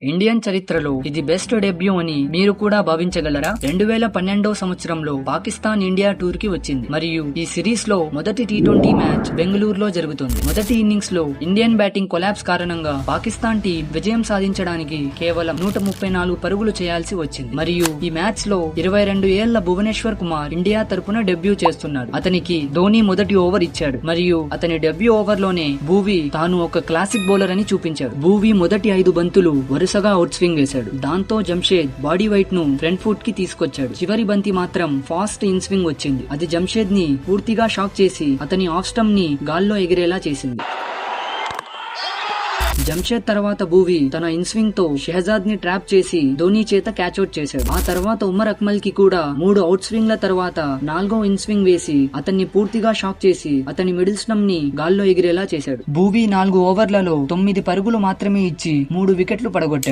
Indian చరిత్రలో ఇది best debut అని మీరు కూడా భావించగలరా? 2012 సంవత్సరంలో పాకిస్తాన్ ఇండియా టూర్ కి వచ్చింది మరియు ఈ సిరీస్ లో మొదటి టీ20 మ్యాచ్ బెంగళూరులో జరుగుతుంది. మొదటి ఇన్నింగ్స్ లో ఇండియన్ బ్యాటింగ్ కొలాప్స్ కారణంగా పాకిస్తాన్ టీం విజయం సాధించడానికి కేవలం 134 పరుగులు చేయాల్సి వచ్చింది మరియు ఈ మ్యాచ్ లో 22 ఏళ్ల భువనేశ్వర్ కుమార్ ఇండియా తరపున డెబ్యూ చేస్తున్నాడు. అతనికి ధోని మొదటి ఓవర్ ఇచ్చాడు మరియు అతని డెబ్యూ ఓవర్ లోనే భూవీ తాను ఒక క్లాసిక్ బౌలర్ అని చూపించాడు. భూవీ మొదటి 5 బంతులు వరుసగా అవుట్ స్వింగ్ వేశాడు. దాంతో జంషేద్ బాడీ వైట్ ను ఫ్రంట్ ఫుట్ కి తీసుకొచ్చాడు. చివరి బంతి మాత్రం ఫాస్ట్ ఇన్ స్వింగ్ వచ్చింది. అది జంషేద్ ని పూర్తిగా షాక్ చేసి అతని ఆఫ్ స్టంప్ ని గాల్లో ఎగిరేలా చేసింది. జంషేద్ తర్వాత భూవీ తన ఇన్స్వింగ్ తో షెహజాద్ ని ట్రాప్ చేసి ధోని చేత క్యాచ్అవుట్ చేశాడు. ఆ తర్వాత ఉమర్ అక్మల్ కి కూడా 3 అవుట్ స్వింగ్ల తర్వాత 4వ ఇన్స్వింగ్ వేసి అతన్ని పూర్తిగా షాక్ చేసి అతని మిడిల్ స్టంప్ ని గాల్లో ఎగిరేలా చేశాడు. భూవీ 4 ఓవర్లలో 9 పరుగులు మాత్రమే ఇచ్చి 3 వికెట్లు పడగొట్టాడు.